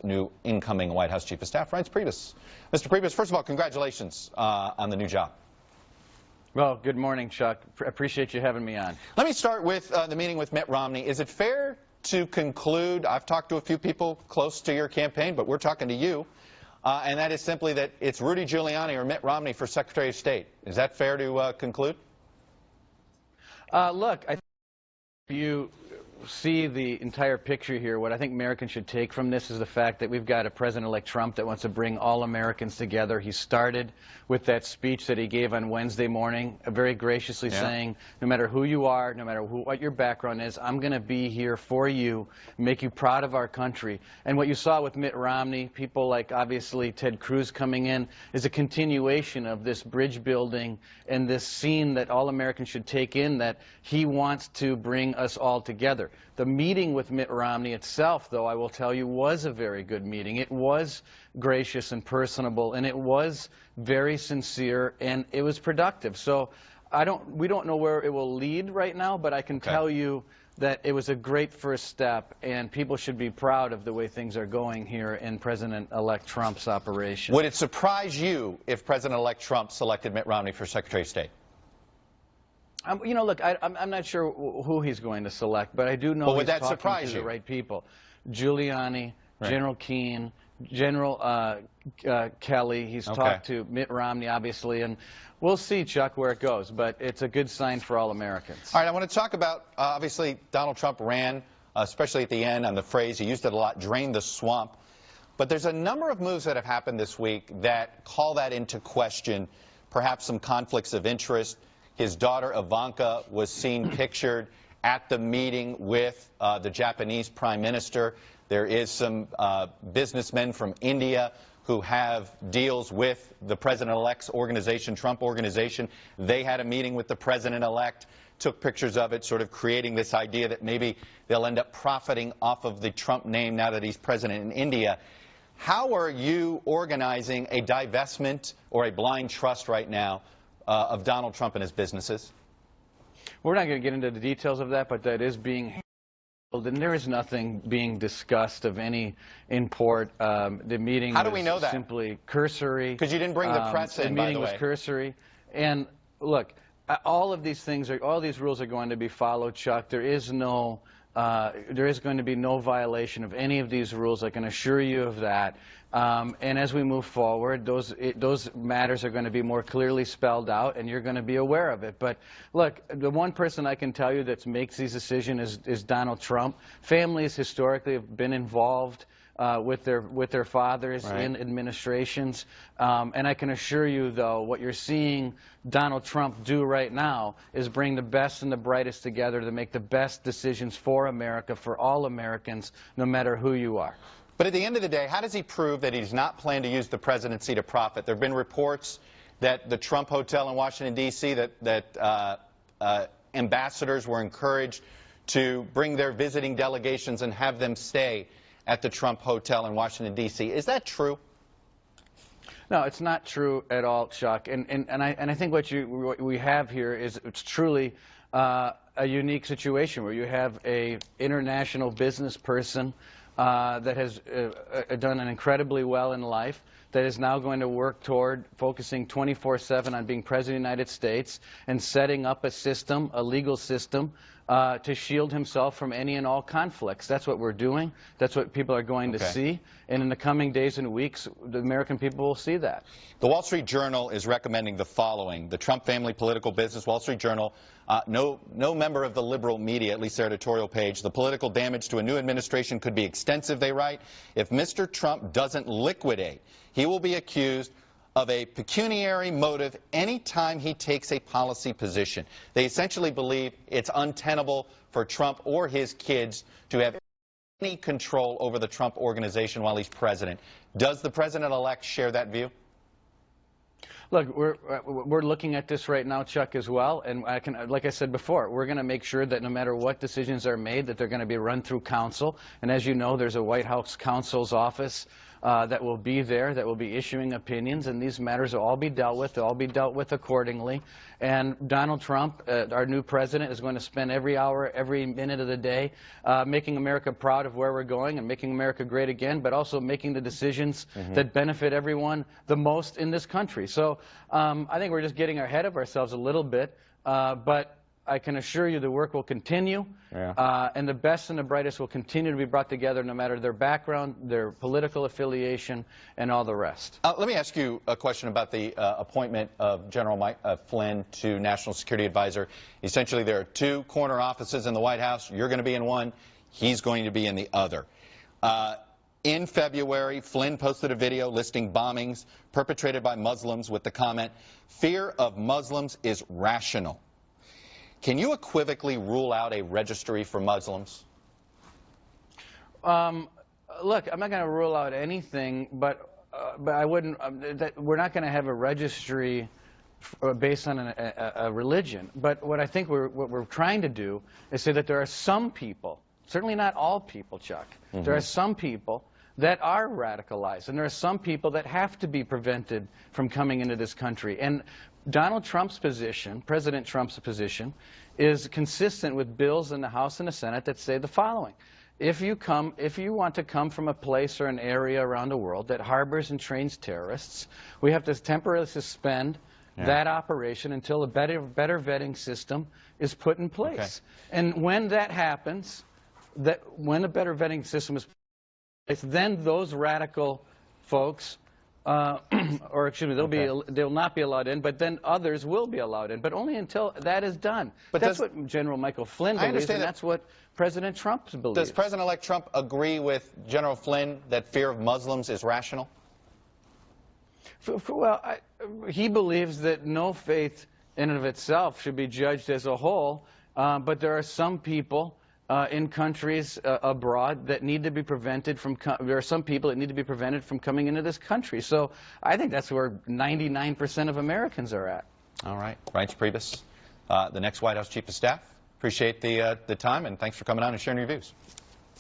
new incoming White House Chief of Staff, Reince Priebus. Mr. Priebus, first of all, congratulations on the new job. Well, good morning, Chuck. Appreciate you having me on. Let me start with the meeting with Mitt Romney. Is it fair to conclude, I've talked to a few people close to your campaign, but we're talking to you, and that is simply that it's Rudy Giuliani or Mitt Romney for Secretary of State. Is that fair to conclude? Look, I think if you see the entire picture here, what I think Americans should take from this is the fact that we've got a President-elect Trump that wants to bring all Americans together. He started with that speech that he gave on Wednesday morning, very graciously saying, no matter who you are, no matter what your background is, I'm going to be here for you, make you proud of our country. And what you saw with Mitt Romney, people like obviously Ted Cruz coming in, is a continuation of this bridge building and this scene that all Americans should take in, that he wants to bring us all together. The meeting with Mitt Romney itself, though, I will tell you, was a very good meeting. It was gracious and personable, and it was very sincere, and it was productive. So we don't know where it will lead right now, but I can tell you that it was a great first step, and people should be proud of the way things are going here in President-elect Trump's operation. Would it surprise you if President-elect Trump selected Mitt Romney for Secretary of State? You know, look, I'm not sure who he's going to select, but I do know he's talking to the right people. Giuliani, General Keane, General Kelly. He's talked to Mitt Romney, obviously, and we'll see, Chuck, where it goes. But it's a good sign for all Americans. All right, I want to talk about, obviously, Donald Trump ran, especially at the end, on the phrase, he used it a lot, drain the swamp. But there's a number of moves that have happened this week that call that into question, perhaps some conflicts of interest. His daughter, Ivanka, was seen pictured at the meeting with the Japanese Prime Minister. There is some businessmen from India who have deals with the President-elect's organization, Trump Organization. They had a meeting with the President-elect, took pictures of it, sort of creating this idea that maybe they'll end up profiting off of the Trump name now that he's president in India. How are you organizing a divestment or a blind trust right now of Donald Trump and his businesses? We're not going to get into the details of that, but that is being handled, and there is nothing being discussed of any import. The meeting How do we know that? Simply cursory. Because you didn't bring the press in, by the way. The meeting was cursory. And look, all of these things, all these rules are going to be followed, Chuck. There is going to be no violation of any of these rules. I can assure you of that. And as we move forward, those matters are going to be more clearly spelled out, and you're going to be aware of it. But look, the one person I can tell you that makes these decisions is Donald Trump. Families historically have been involved with their fathers in administrations. And I can assure you, though, what you're seeing Donald Trump do right now is bring the best and the brightest together to make the best decisions for America, for all Americans, no matter who you are. But at the end of the day, how does he prove that he does not plan to use the presidency to profit? There have been reports that the Trump Hotel in Washington, D.C., that ambassadors were encouraged to bring their visiting delegations and have them stay at the Trump Hotel in Washington, D.C. Is that true? No, it's not true at all, Chuck. And I think what we have here is it's truly a unique situation where you have an international business person that has done incredibly well in life, that is now going to work toward focusing 24/7 on being President of the United States and setting up a system, a legal system, to shield himself from any and all conflicts. That's what we're doing. That's what people are going to see. And in the coming days and weeks, the American people will see that. The Wall Street Journal is recommending the following. The Trump family political business, Wall Street Journal, no member of the liberal media, at least their editorial page. The political damage to a new administration could be extensive, they write. If Mr. Trump doesn't liquidate, he will be accused of a pecuniary motive any time he takes a policy position. They essentially believe it's untenable for Trump or his kids to have any control over the Trump Organization while he's president. Does the president-elect share that view? Look, we're looking at this right now, Chuck, as well, and like I said before, we're going to make sure that no matter what decisions are made, that they're going to be run through counsel. And as you know, there's a White House counsel's office that will be there, that will be issuing opinions, and these matters will all be dealt with. They'll all be dealt with accordingly. And Donald Trump, our new president, is going to spend every hour, every minute of the day making America proud of where we're going and making America great again, but also making the decisions that benefit everyone the most in this country. So I think we're just getting ahead of ourselves a little bit, but I can assure you the work will continue, and the best and the brightest will continue to be brought together no matter their background, their political affiliation, and all the rest. Let me ask you a question about the appointment of General Mike Flynn to National Security Advisor. Essentially, there are two corner offices in the White House. You're going to be in one. He's going to be in the other. In February, Flynn posted a video listing bombings perpetrated by Muslims with the comment, "Fear of Muslims is rational." Can you equivocally rule out a registry for Muslims? Look, I'm not going to rule out anything, but I wouldn't. We're not going to have a registry based on a religion. But what I think what we're trying to do is say that there are some people, certainly not all people, Chuck. There are some people that are radicalized, and there are some people that have to be prevented from coming into this country. And Donald Trump's position, President Trump's position, is consistent with bills in the House and the Senate that say the following. If you want to come from a place or an area around the world that harbors and trains terrorists, we have to temporarily suspend that operation until a better vetting system is put in place. And when that happens, when a better vetting system is put in place, then those radical folks or excuse me, they'll not be allowed in, but then others will be allowed in, but only until that is done. But that's what General Michael Flynn believes, and that's what President Trump believes. Does President-elect Trump agree with General Flynn that fear of Muslims is rational? Well, he believes that no faith in and of itself should be judged as a whole, but there are some people in countries abroad that need to be prevented from, there are some people that need to be prevented from coming into this country. So I think that's where 99% of Americans are at. All right. Reince Priebus, the next White House Chief of Staff. Appreciate the time, and thanks for coming on and sharing your views.